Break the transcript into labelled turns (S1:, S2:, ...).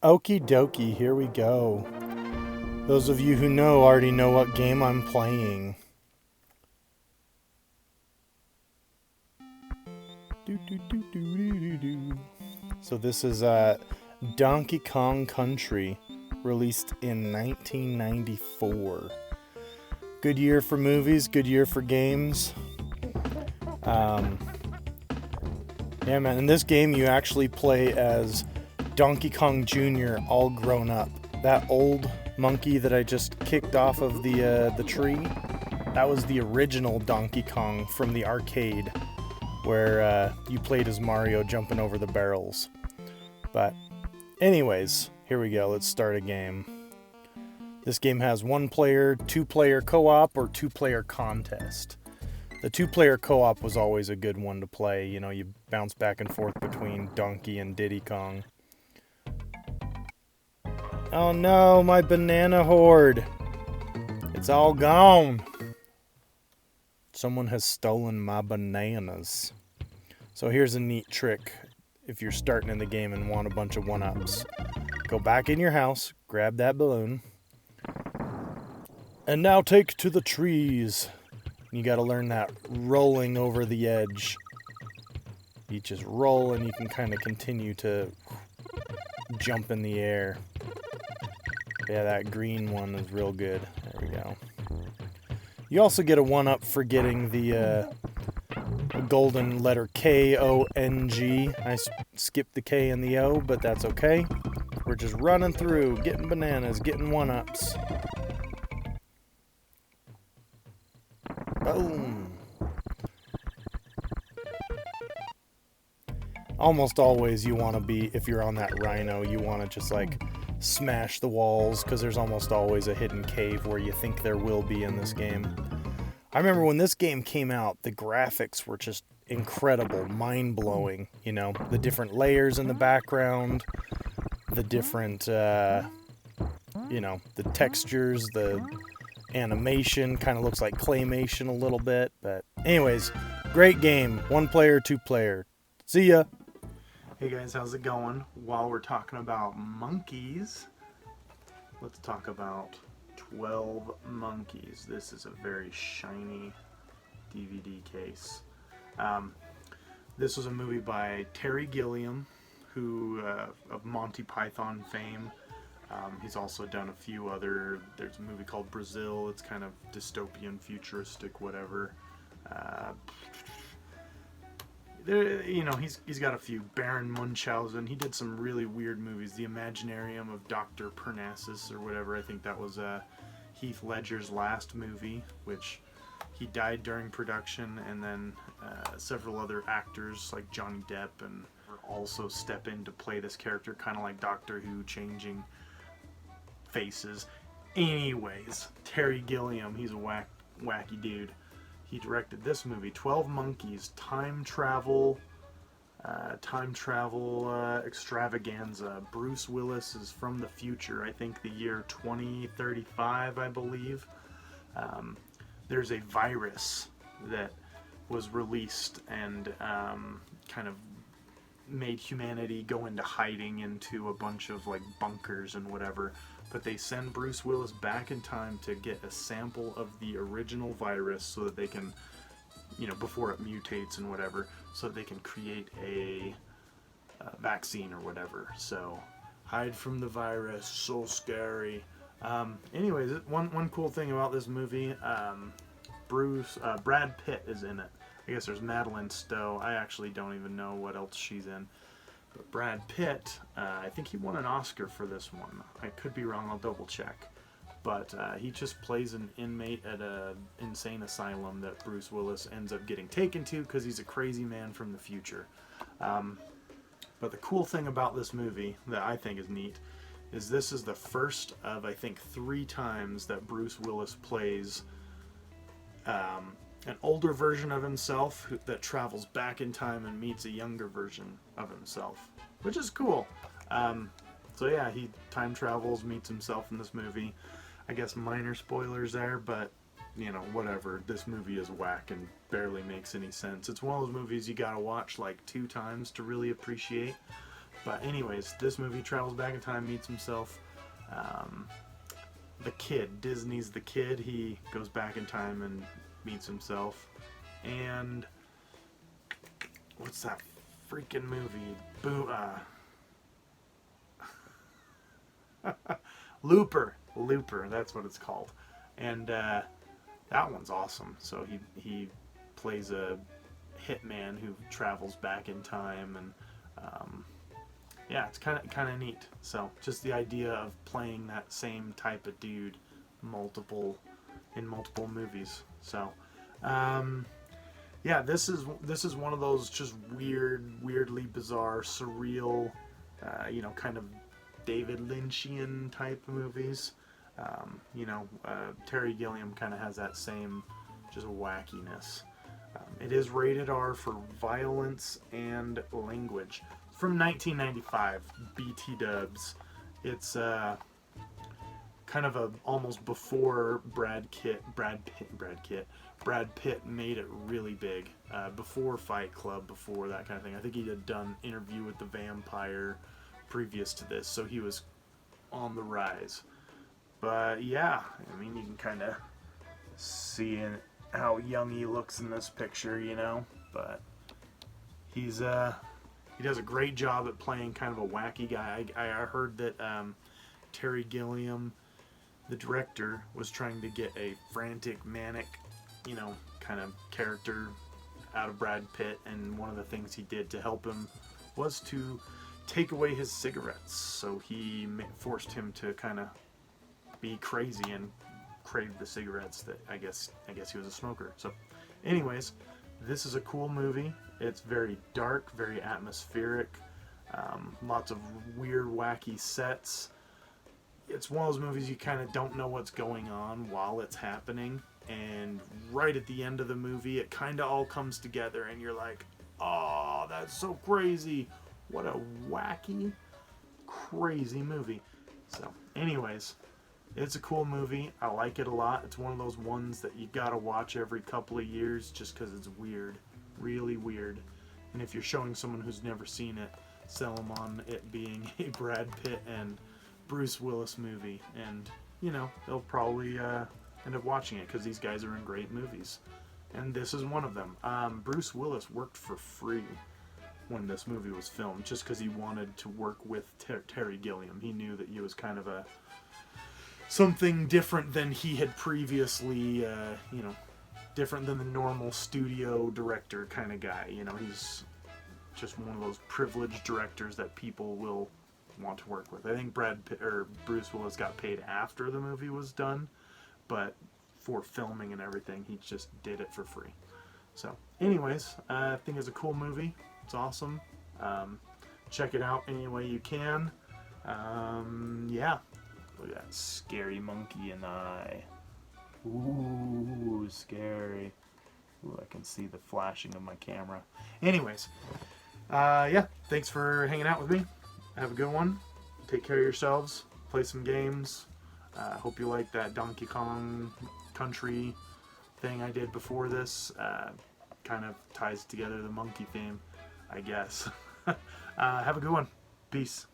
S1: Okie dokie, here we go. Those of you who know already know what game I'm playing. So this is Donkey Kong Country, released in 1994. Good year for movies, good year for games. Yeah, man, in this game you actually play as Donkey Kong Jr. all grown up. That old monkey that I just kicked off of the tree, that was the original Donkey Kong from the arcade, where you played as Mario jumping over the barrels. But anyways, here we go. Let's start a game. This game has 1-player, 2-player co-op, or 2-player contest. The 2-player co-op was always a good one to play. You know, you bounce back and forth between Donkey and Diddy Kong. Oh no, my banana hoard. It's all gone. Someone has stolen my bananas. So here's a neat trick if you're starting in the game and want a bunch of 1-ups. Go back in your house, grab that balloon, and now take to the trees. You gotta learn that rolling over the edge. You just roll and you can kind of continue to jump in the air. Yeah, that green one is real good. There we go. You also get a 1-up for getting the golden letter K-O-N-G. I skipped the K and the O, but that's okay. We're just running through, getting bananas, getting 1-ups. Boom. Almost always you want to be, if you're on that rhino, you want to just like smash the walls, because there's almost always a hidden cave where you think there will be in this game. I remember when this game came out, the graphics were just incredible, mind-blowing. You know, the different layers in the background, the different, you know, the textures, the animation kind of looks like claymation a little bit. But anyways, great game. 1-player, 2-player. See ya. Hey guys, how's it going? While we're talking about monkeys, let's talk about 12 Monkeys. This is a very shiny DVD case. This was a movie by Terry Gilliam, who of Monty Python fame. He's also done a few other. There's a movie called Brazil. It's kind of dystopian, futuristic, whatever. You know, he's got a few. Baron Munchausen. He did some really weird movies. The Imaginarium of Dr. Parnassus or whatever. I think that was Heath Ledger's last movie, which he died during production, and then several other actors like Johnny Depp and also step in to play this character, kind of like Doctor Who, changing faces. Anyways, Terry Gilliam, he's a wacky dude. He directed this movie, 12 Monkeys, time travel extravaganza. Bruce Willis is from the future, I think the year 2035, I believe. There's a virus that was released and kind of made humanity go into hiding into a bunch of like bunkers and whatever. But they send Bruce Willis back in time to get a sample of the original virus so that they can, you know, before it mutates and whatever, so that they can create a vaccine or whatever. So, hide from the virus, so scary. Anyways, one cool thing about this movie, Brad Pitt is in it. I guess there's Madeline Stowe. I actually don't even know what else she's in. But Brad Pitt, I think he won an Oscar for this one. I could be wrong, I'll double check. But he just plays an inmate at an insane asylum that Bruce Willis ends up getting taken to because he's a crazy man from the future. But the cool thing about this movie that I think is neat is this is the first of, I think, 3 times that Bruce Willis plays an older version of himself that travels back in time and meets a younger version of himself, which is cool. So yeah, he time travels, meets himself in this movie. I guess minor spoilers there, but you know, whatever. This movie is whack and barely makes any sense. It's one of those movies you gotta watch like 2 times to really appreciate. But anyways, this movie travels back in time, meets himself. The kid, Disney's the kid. He goes back in time and meets himself. And what's that freaking movie? Looper, that's what it's called. And that one's awesome. So he plays a hitman who travels back in time, and yeah, it's kind of neat. So just the idea of playing that same type of dude in multiple movies. So yeah, this is one of those just weirdly bizarre, surreal, kind of David Lynchian type movies. Terry Gilliam kind of has that same just wackiness. It is rated R for violence and language. From 1995, BT dubs. It's kind of a almost before Brad Pitt made it really big. Before Fight Club, before that kind of thing. I think he had done Interview with the Vampire previous to this, so he was on the rise. But yeah, I mean, you can kind of see how young he looks in this picture, but he does a great job at playing kind of a wacky guy. I heard that Terry Gilliam, the director, was trying to get a frantic, manic, kind of character out of Brad Pitt, and one of the things he did to help him was to take away his cigarettes. So he forced him to kind of be crazy and crave the cigarettes that I guess he was a smoker. So anyways, this is a cool movie. It's very dark, very atmospheric, lots of weird, wacky sets. It's one of those movies you kind of don't know what's going on while it's happening, and right at the end of the movie, it kind of all comes together, and you're like, oh, that's so crazy. What a wacky, crazy movie. So anyways, it's a cool movie. I like it a lot. It's one of those ones that you gotta watch every couple of years just because it's weird. Really weird. And if you're showing someone who's never seen it, sell them on it being a Brad Pitt and Bruce Willis movie. And, they'll probably end up watching it because these guys are in great movies. And this is one of them. Bruce Willis worked for free when this movie was filmed just because he wanted to work with Terry Gilliam. He knew that he was kind of something different than he had previously, different than the normal studio director kind of guy. He's just one of those privileged directors that people will want to work with. I think Bruce Willis got paid after the movie was done, but for filming and everything, he just did it for free. So, anyways, I think it's a cool movie. It's awesome. Check it out any way you can. Yeah. Look at that scary monkey in the eye. Ooh, scary. Ooh, I can see the flashing of my camera. Anyways, yeah, thanks for hanging out with me. Have a good one. Take care of yourselves. Play some games. Hope you like that Donkey Kong Country thing I did before this. Kind of ties together the monkey theme, I guess. Have a good one. Peace.